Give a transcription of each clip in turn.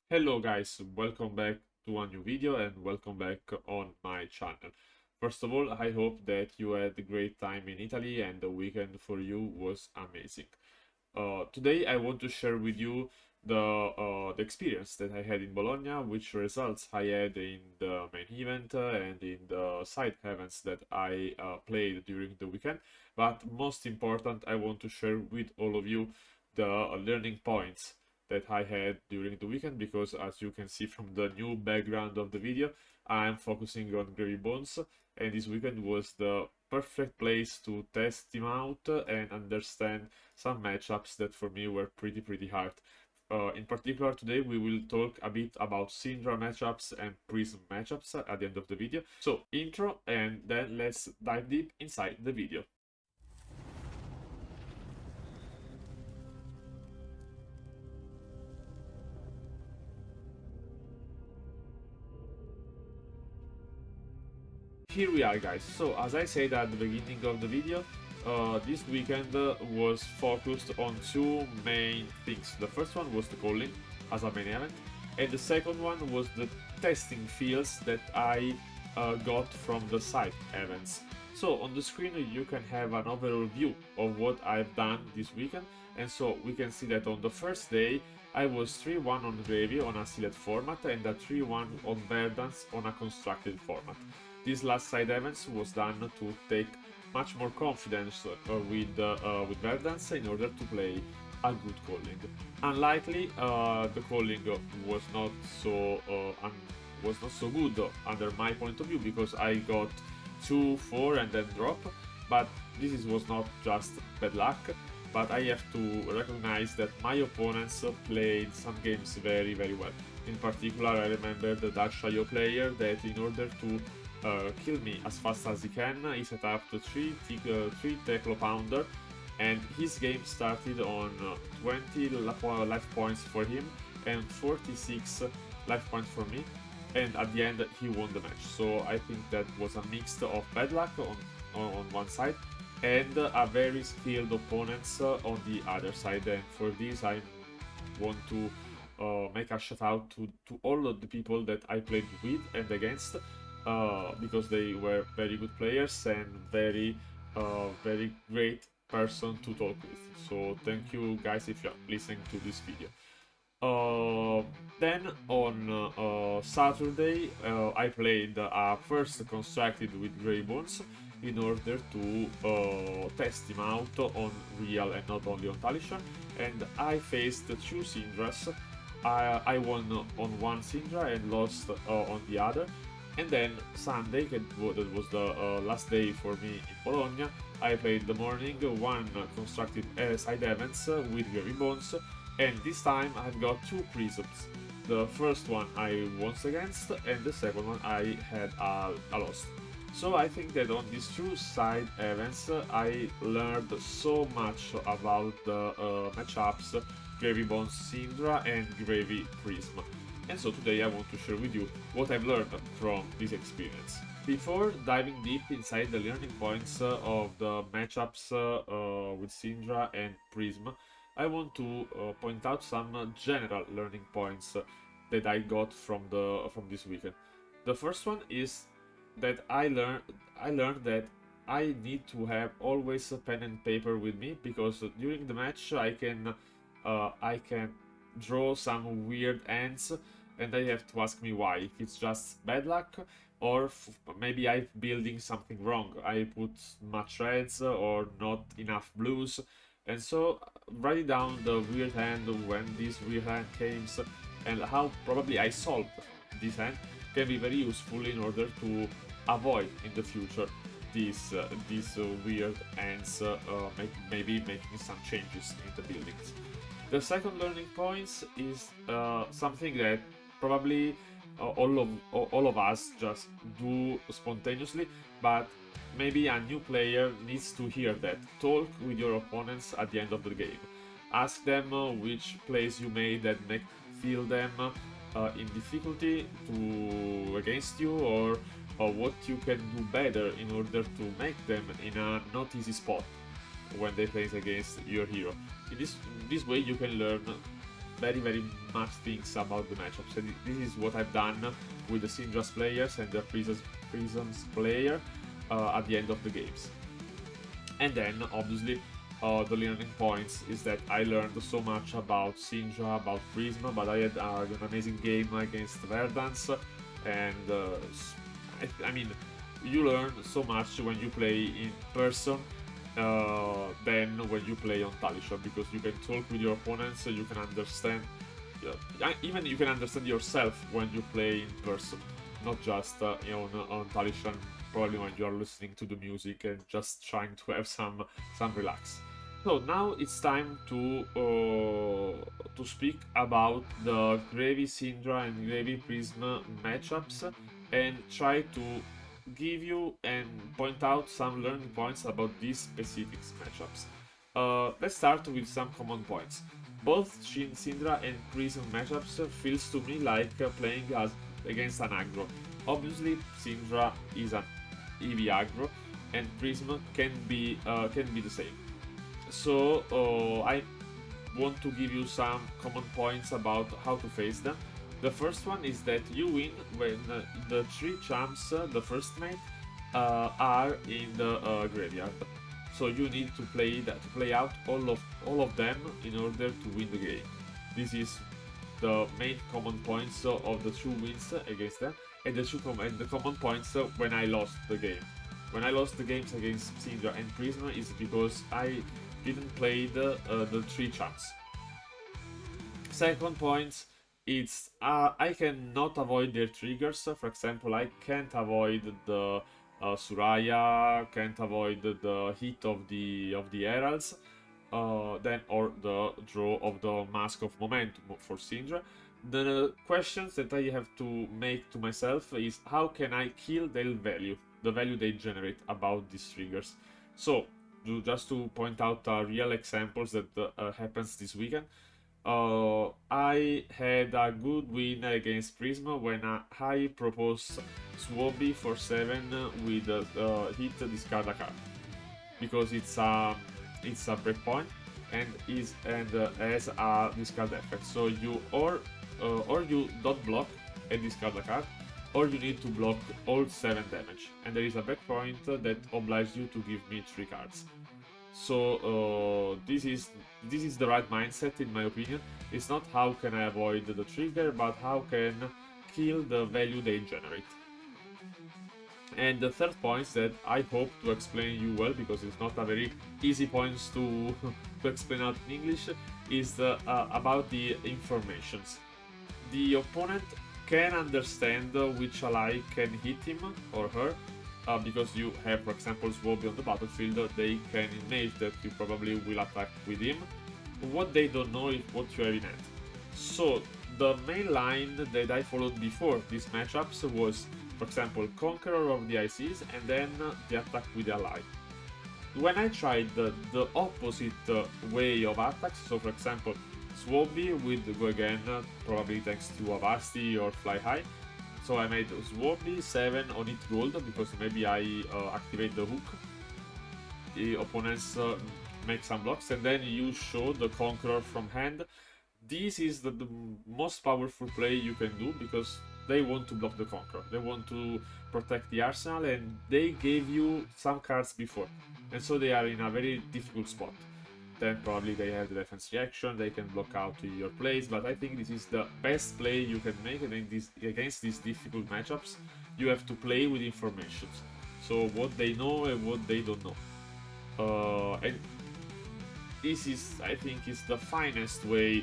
Hello guys, welcome back to a new video and welcome back on my channel. First of all, I hope that you had a great time in Italy and the weekend for you was amazing. Today I want to share with you the experience that I had in Bologna, which results I had in the main event and in the side events that I played during the weekend. But most important, I want to share with all of you the learning points that I had during the weekend, because as you can see from the new background of the video, I'm focusing on Gravy Bones, and this weekend was the perfect place to test him out and understand some matchups that for me were pretty hard. In particular, today we will talk a bit about CINDRA matchups and PRISM matchups at the end of the video. So, intro, and then let's dive deep inside the video. Here we are, guys. So as I said at the beginning of the video, this weekend was focused on two main things. The first one was the calling as a main event, and the second one was the testing fields that I got from the side events. So on the screen you can have an overall view of what I've done this weekend, and so we can see that on the first day I was 3-1 on Gravy on a sealed format and a 3-1 on Verdance on a constructed format. This last side events was done to take much more confidence with Verdance in order to play a good calling. Unlikely, the calling was not so good under my point of view, because I got 2-4 and then drop, but was not just bad luck, but I have to recognize that my opponents played some games very well. In particular, I remember the Dutch IO player that in order to kill me as fast as he can, he set up the 3 Teclo Pounder, and his game started on 20 life points for him and 46 life points for me, and at the end he won the match. So I think that was a mix of bad luck on one side and a very skilled opponents on the other side, and for this I want to make a shout out to all of the people that I played with and against, because they were very good players and very great person to talk with. So thank you guys if you're listening to this video. Then on Saturday I played first constructed with Grey Bones in order to test him out on real and not only on Talishan, and I faced two Syndras. I won on one Syndra and lost on the other. And then Sunday, that was the last day for me in Bologna, I played the morning one constructed side events with Gravy Bones, and this time I've got two prisms. The first one I won against, and the second one I had a loss. So I think that on these two side events I learned so much about the matchups Gravy Bones Syndra and Gravy Prism. And so today I want to share with you what I've learned from this experience. Before diving deep inside the learning points of the matchups with Syndra and Prism, I want to point out some general learning points that I got from this weekend. The first one is that I learned that I need to have always a pen and paper with me, because during the match I can draw some weird ends, and I have to ask me why. If it's just bad luck, or maybe I'm building something wrong. I put much reds or not enough blues, and so write down the weird hand when this weird hand came, and how probably I solved this hand can be very useful in order to avoid in the future these weird hands, maybe making some changes in the buildings. The second learning point is something that probably all of us just do spontaneously, but maybe a new player needs to hear that. Talk with your opponents at the end of the game. Ask them which plays you made that make feel them in difficulty to against you, or what you can do better in order to make them in a not easy spot when they play against your hero. In this way you can learn very much things about the matchups. And this is what I've done with the CINDRA's players and the Prism's player at the end of the games. And then, obviously, the learning points is that I learned so much about CINDRA, about Prism, but I had an amazing game against Verdance, and I mean, you learn so much when you play in person than when you play on Talisha, because you can talk with your opponents, you can understand, even you can understand yourself when you play in person, not just on Talisha, probably when you are listening to the music and just trying to have some relax. So now it's time to speak about the Gravy CINDRA and Gravy Prism matchups and try to give you and point out some learning points about these specific matchups. Let's start with some common points. Both CINDRA and Prism matchups feels to me like playing against an aggro. Obviously, CINDRA is an EV aggro, and Prism can be the same. So I want to give you some common points about how to face them. The first one is that you win when the 3 champs, the first mate, are in the graveyard. So you need to play out all of them in order to win the game. This is the main common points of the 2 wins against them, and the common points when I lost the game. When I lost the games against CINDRA and Prism is because I didn't play the 3 champs. Second point, it's I cannot avoid their triggers. For example, I can't avoid the Suraya, can't avoid the hit of the Heralds, then or the draw of the Mask of Momentum for CINDRA. The questions that I have to make to myself is how can I kill their value, the value they generate about these triggers. So just to point out real examples that happens this weekend. I had a good win against Prism when I proposed Swabby for 7 with hit discard a card, because it's a breakpoint and has a discard effect. So you or you don't block and discard a card, or you need to block all 7 damage, and there is a breakpoint that obliges you to give me 3 cards. So this is the right mindset in my opinion. It's not how can I avoid the trigger, but how can kill the value they generate. And the third point that I hope to explain you well, because it's not a very easy point to explain out in English, is about the informations. The opponent can understand which ally can hit him or her, because you have, for example, Swabby on the battlefield, they can imagine that you probably will attack with him. What they don't know is what you have in hand. So the main line that I followed before these matchups was, for example, Conqueror of the ICs and then the attack with the ally. When I tried the opposite way of attacks, so for example, Swabby with Go Again, probably thanks to Avasti or Fly High. So I made Swabby 7 on it gold, because maybe I activate the hook. The opponents make some blocks, and then you show the Conqueror from hand. This is the most powerful play you can do, because they want to block the Conqueror. They want to protect the arsenal, and they gave you some cards before. And so they are in a very difficult spot. Then probably they have the defense reaction, they can block out your plays, but I think this is the best play you can make, and against these difficult matchups, you have to play with informations. So what they know and what they don't know. And this is, I think, is the finest way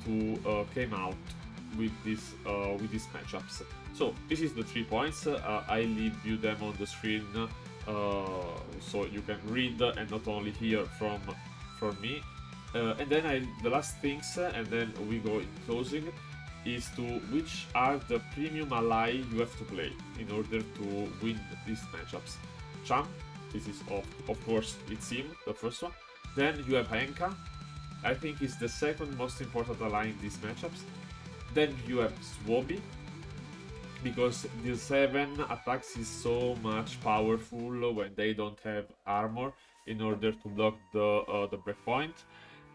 to came out with these matchups. So this is the 3 points. I leave you them on the screen so you can read and not only hear from me. And then the last things, and then we go in closing, is to which are the premium ally you have to play in order to win these matchups. Champ, this is of course it's him, the first one. Then you have Henka, I think is the second most important ally in these matchups. Then you have Swabby, because the 7 attacks is so much powerful when they don't have armor in order to block the breakpoint.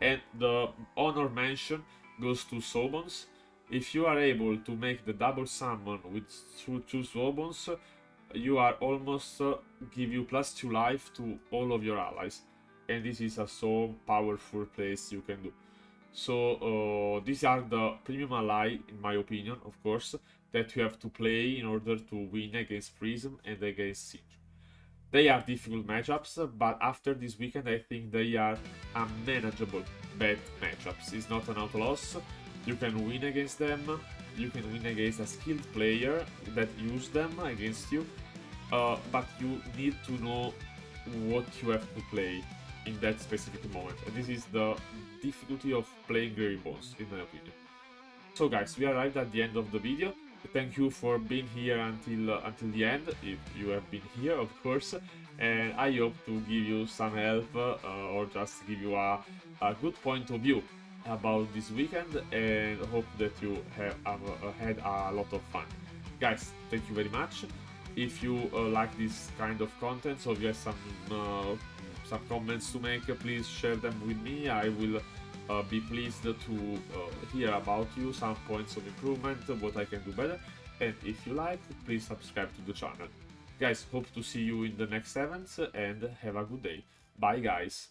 And the honor mention goes to summons. If you are able to make the double summon with two summons, you are almost give you +2 life to all of your allies, and this is a so powerful place you can do. So these are the premium ally, in my opinion, of course, that you have to play in order to win against Prism and against CINDRA. They are difficult matchups, but after this weekend I think they are unmanageable bad matchups. It's not an auto loss. You can win against them, you can win against a skilled player that use them against you, but you need to know what you have to play in that specific moment. And this is the difficulty of playing Grey Bones, in my opinion. So guys, we arrived at the end of the video. Thank you for being here until the end, if you have been here, of course. And I hope to give you some help or just give you a good point of view about this weekend, and hope that you have had a lot of fun. Guys, thank you very much. If you like this kind of content, so if you have some comments to make, please share them with me. I will be pleased to hear about you, some points of improvement, what I can do better. And if you like, please subscribe to the channel. Guys, hope to see you in the next events, and have a good day. Bye guys.